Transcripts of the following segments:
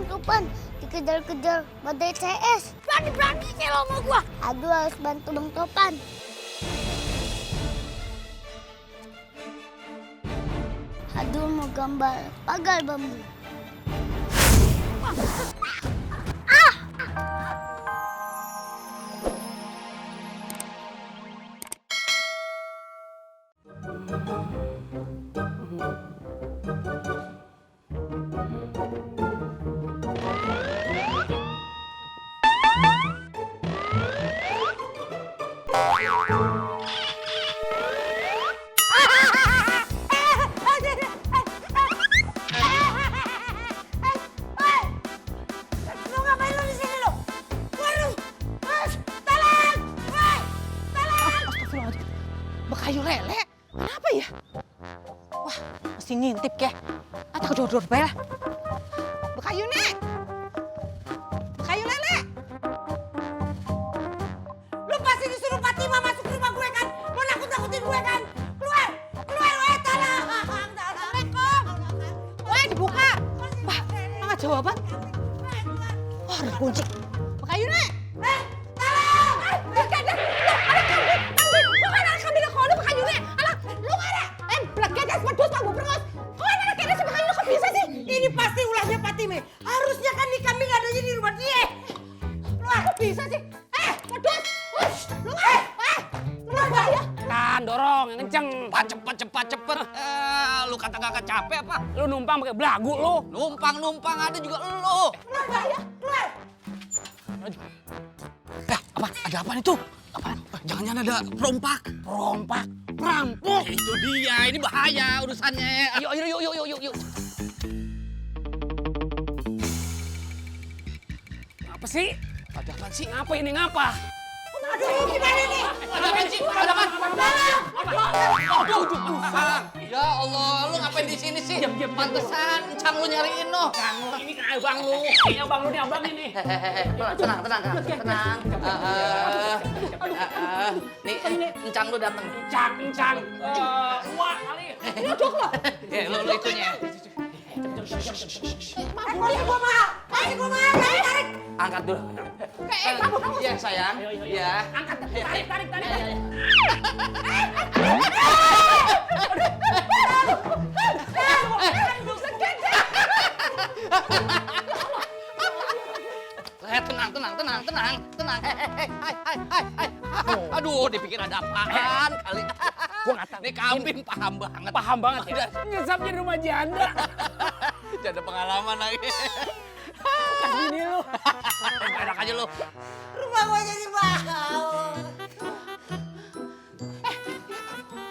Topan dikejar-kejar badai CS. Berani lo sama gua. Aduh, harus bantu Bang Topan. Aduh, mau gambar pagar bambu. Bekayu lele? Kenapa ya? Wah, mesti ngintip ke. Atau kedor-dor bae lah. Bekayu nek. Bekayu lele. Lu pasti disuruh Fatima masuk rumah gue kan? Mau nakut-nakutin gue kan? Keluar! Keluar, weh, tolong! Assalamualaikum! Weh, dibuka! Wah, nggak jawaban. Wah, ada kunci. Bekayu nek. Ini pasti ulahnya Fatime. Harusnya kan nih kambing adanya di rumah dia. Keluar, kok bisa sih? Pedut! Lu keluar ya? Tahan, dorong, yang kenceng. Cepet. Lu kata gak capek apa? Lu numpang pakai belagu lu. Numpang ada juga lu. Keluar ya? Keluar! Apa? Ada apa itu? Apaan? Jangan-jangan ada perompak. Perompak, perampok. Itu dia, ini bahaya urusannya. Yuk. Apa sih? Ada apaan sih? Ngapa ini ngapa? Aduh, gimana nih? Ada apaan sih? Ada apaan? Aduh. Ya Allah, lu ngapain di sini sih? Diam. Pantesan, encang lu nyariin no. Ini kan abang lu. Ini abang lu nih, abang ini. Tenang. Nih, encang lu dateng. Kencang. Wah, kali. Duduk lo. Lu itunya. Masih gua mahal. Tarik. Angkat dulu. Kamu. Iya, sayang. Iya. Angkat, tarik. Tenang. Aduh, dipikir ada apaan kali. Gua nggak tahu. Nih kambing paham banget. Paham banget ya. Nyesap jadi rumah janda. Jadi pengalaman lagi. Kas bini lu. Enak aja lu. Rumah gua jadi mahal.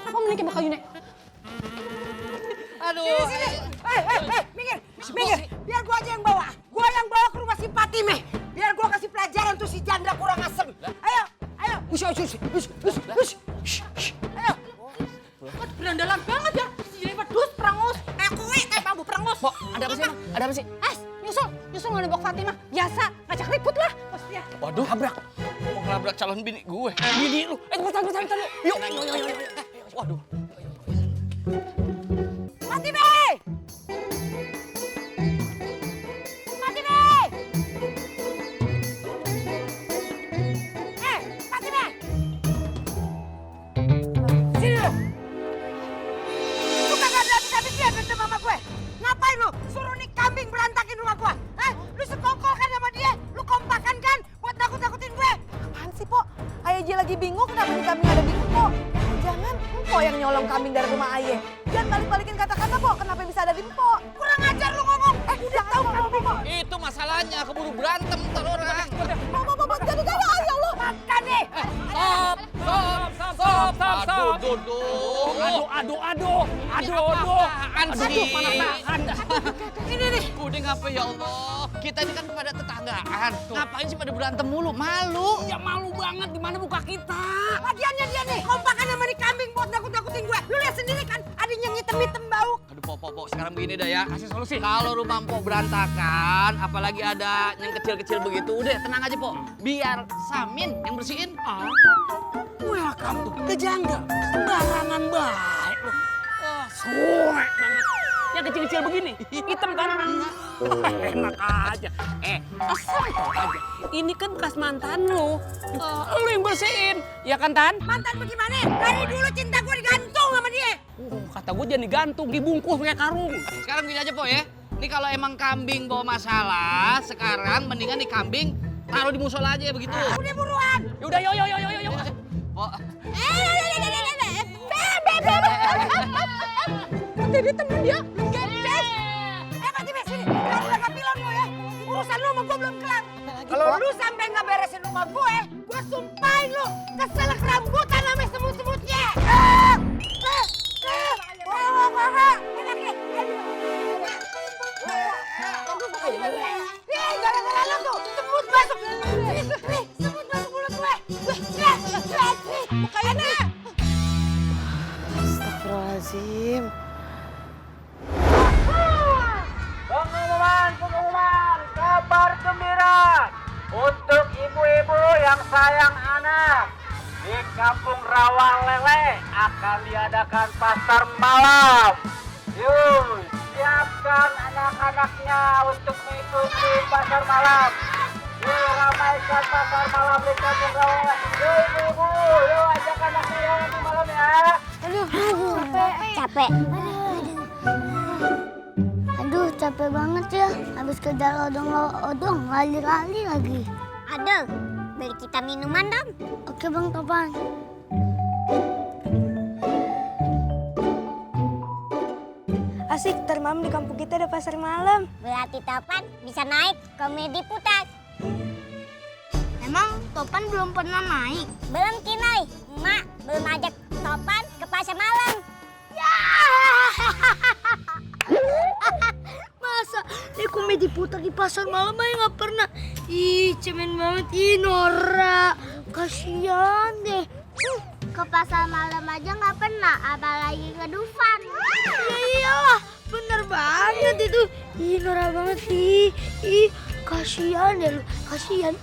Apa menikah bakayu nek? Aduh. Sini. Minggir. Biar gua aja yang bawa. Gua yang bawa ke rumah si Fatime. Biar gua kasih pelajaran tuh si janda kurang asem. Ayo. Ush. Ayo. Berandalan banget ya. Jadi pedus, perangus. Kue, bambu perengus. Pok, ada apa sih, Emang? Ada apa sih? Nyusul nggak nembok Fatimah. Biasa, ngajak ribut lah. Waduh, tabrak. Mau ngelabrak calon bini gue. Bini lu. Bentar. Yuk. Waduh. Fatime! Fatime! Sini lu. Lu kagak ada habis-habisnya berantem sama gue. Ngapain lu? Suruh nih kambing berantakin rumah gue. Lu sekongkol kan sama dia? Lu kompakan kan? Buat nakut-nakutin gue. Apaan sih, Po? Ayah aja lagi bingung kenapa nih kambing ada di Po. Jangan Po yang nyolong kambing dari rumah Ayah. Jangan balik-balikin kata-kata, Po. Kenapa bisa ada di Po? Kurang ajar lu ngomong. Udah tahu kamu, Po. Itu masalahnya, keburu berantem ntar orang. Po, jadi ya Allah. Makan nih. Stop. Aduh. Apaan sih? Mana tahan dah. Ini nih. Udah ngapain ya Allah? Kita ini kan pada tetanggaan. Ngapain sih pada berantem mulu? Malu. Ya malu banget, di mana muka kita? Lagiannya dia nih, kompakan sama nih kambing buat nakut-nakutin gue. Lu lihat sendiri kan, adanya yang hitam-hitam bau. Aduh, Pok, sekarang begini dah ya. Kasih solusi. Kalau rumah Mpok berantakan, apalagi ada yang kecil-kecil begitu, udah tenang aja, Pok. Biar Samin yang bersihin. Welcome tuh ke janda. Sembarangan baik lu. Suek banget. yang kecil-kecil begini. Hitam kan? Enak aja. Asal tau aja. Ini kan bekas mantan lu. Lu yang bersihin. Ya kan, Tan? Mantan bagaimana? Dari dulu cinta gue digantung sama dia. Kata gue jangan digantung, dibungkus pakai karung. Sekarang gini aja, Po ya. Ini kalau emang kambing bawa masalah, sekarang mendingan nih kambing taruh di musola aja begitu. Udah buruan. Yaudah, yuk. Po. Jadi temen dia, geces. Mati Bes, sini. Kamu jaga pilon lo ya. Urusan lu sama gue belum kelar. Kalau lu sampai nggak beresin rumah gue sumpahin lu keselak rambutan sama semut-semutnya. Gara-gara lu tuh, semut masuk. Semut masuk mulut gue. Bukanya. Astagfirullahaladzim. Pengumuman, kabar gembira untuk ibu-ibu yang sayang anak. Di Kampung Rawalele akan diadakan pasar malam. Yuk, siapkan anak-anaknya untuk mengikuti pasar malam. Yuk, ramaikan pasar malam di Kampung Rawalele. Yuk, ibu-ibu, yuk ajak anaknya ya nanti malam ya. Capek. Aduh, capek banget ya. Habis kejar odong-odong, lali-lali lagi. Aduh, beli kita minuman dong. Oke Bang Topan. Asik, ntar malam di kampung kita ada pasar malam. Berarti Topan bisa naik komedi putas. Emang Topan belum pernah naik? Belum Kinai. Mak belum ajak Topan ke pasar malam. Ya. Masa di komedi putar di pasar malam aja nggak pernah. Ih, cemen banget. Ih, Nora. Kasian deh. Ke pasar malam aja nggak pernah, apalagi ke Dufan. Ya iyalah, bener banget itu. Ih, Nora banget sih. Ih, kasian deh lu. Kasian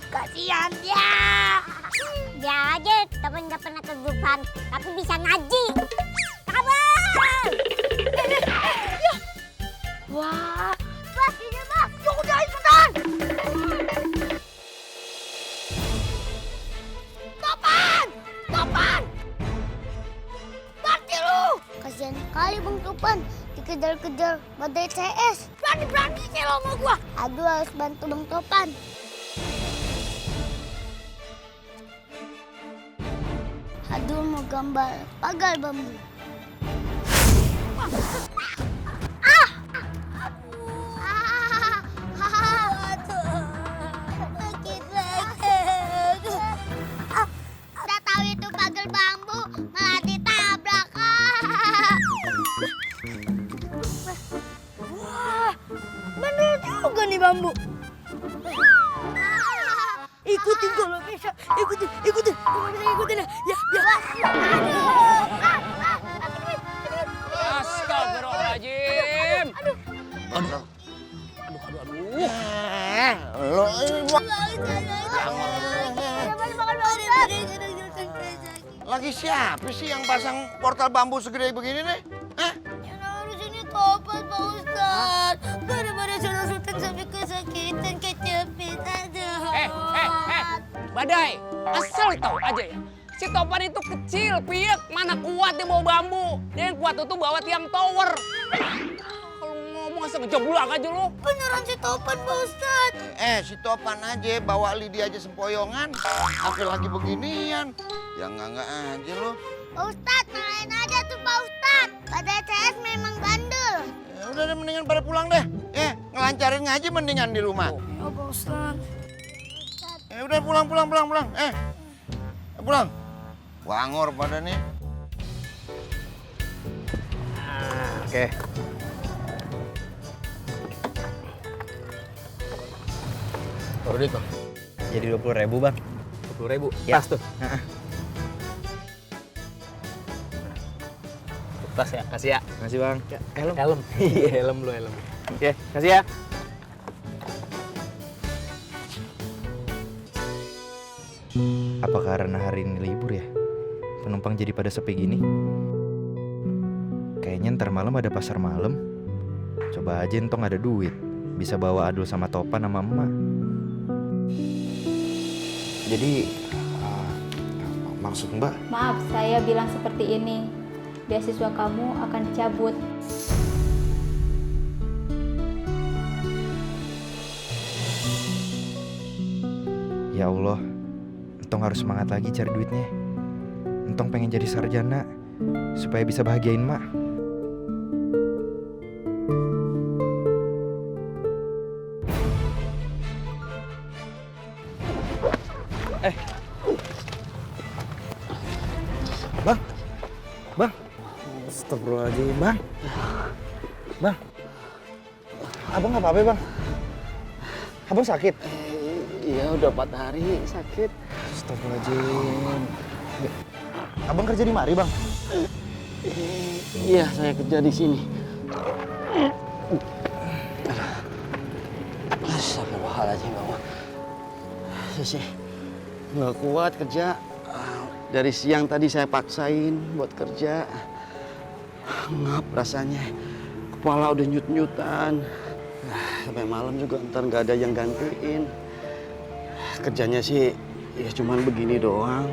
ya. Dia aja temen nggak pernah ke Dufan, tapi bisa ngaji. Kabar. Wah, Bas, ini Bas. Ya udah ikutan. Topan! Mati lu! Kasian sekali Bang Topan, dikejar-kejar badai CS. Berani lo sama gua. Aduh, harus bantu Bang Topan. Aduh, mau gambar pagar bambu. Udah tahu itu pagar bambu, malah ditabrak. Wah, bener juga nih bambu. Ikutin kalau bisa. Ikutin. Ya. Astagfirullahaladzim. Aduh. Lagi siapa sih yang pasang portal bambu segede begini nih? Hah? Yang harus ini Topan, Pak Ustadz. Gara-gara sudah sultan sampai kesakitan, kejepit. Aduh. Badai, asal tahu aja ya. Si Topan itu kecil, piek, mana kuat dia bawa bambu. Dia yang kuat itu bawa tiang tower. Kalau ngomong asal ngejeblak aja lu. Beneran si Topan, Pak Ustadz. Si Topan aja bawa lidi aja sempoyongan. Apa lagi beginian? Ya enggak aja lu. Pak Ustadz, nyalain aja tuh Pak Ustadz. Badai CS memang bandel. Ya udah deh, mendingan pada pulang deh. Ngelancarin ngaji mendingan di rumah. Oh, Pak Ustadz. Ya udah pulang. Pulang. Wangor pada nih. Oke. Baru duit, Bang. Jadi 20.000 bang. 20.000. Ya. Pas tuh. Tas ya, kasih ya. Makasih bang. Helm. Iya, helm lu, helm. Oke, kasih ya. Apa karena hari ini libur ya? Penumpang jadi pada sepi gini? Kayaknya ntar malam ada pasar malam. Coba aja entong ada duit, bisa bawa Adul sama Topan sama emak. Jadi, maksud Mbak? Maaf, saya bilang seperti ini. Beasiswa kamu akan dicabut. Ya Allah, entong harus semangat lagi cari duitnya. Entong pengen jadi sarjana, supaya bisa bahagiain mak. Bang, astagfirullahaladzim, Bang. Bang, abang nggak apa-apa, Bang? Abang sakit? Iya, udah 4 hari sakit. Astagfirullahaladzim. Abang kerja di mari, Bang? Iya, saya kerja di sini. Astagfirullahaladzim, Bang. Saya nggak kuat kerja. Dari siang tadi saya paksain buat kerja. Ngap rasanya. Kepala udah nyut-nyutan. Sampai malam juga ntar nggak ada yang gantiin. Kerjanya sih ya cuman begini doang.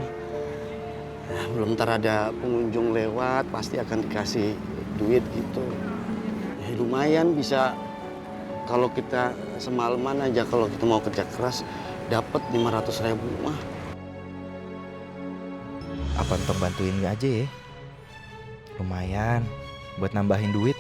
Belum ntar ada pengunjung lewat pasti akan dikasih duit gitu. Ya, lumayan bisa kalau kita semalaman aja kalau kita mau kerja keras dapat 500.000 mah. Apa entong bantuin aja ya? Lumayan buat nambahin duit.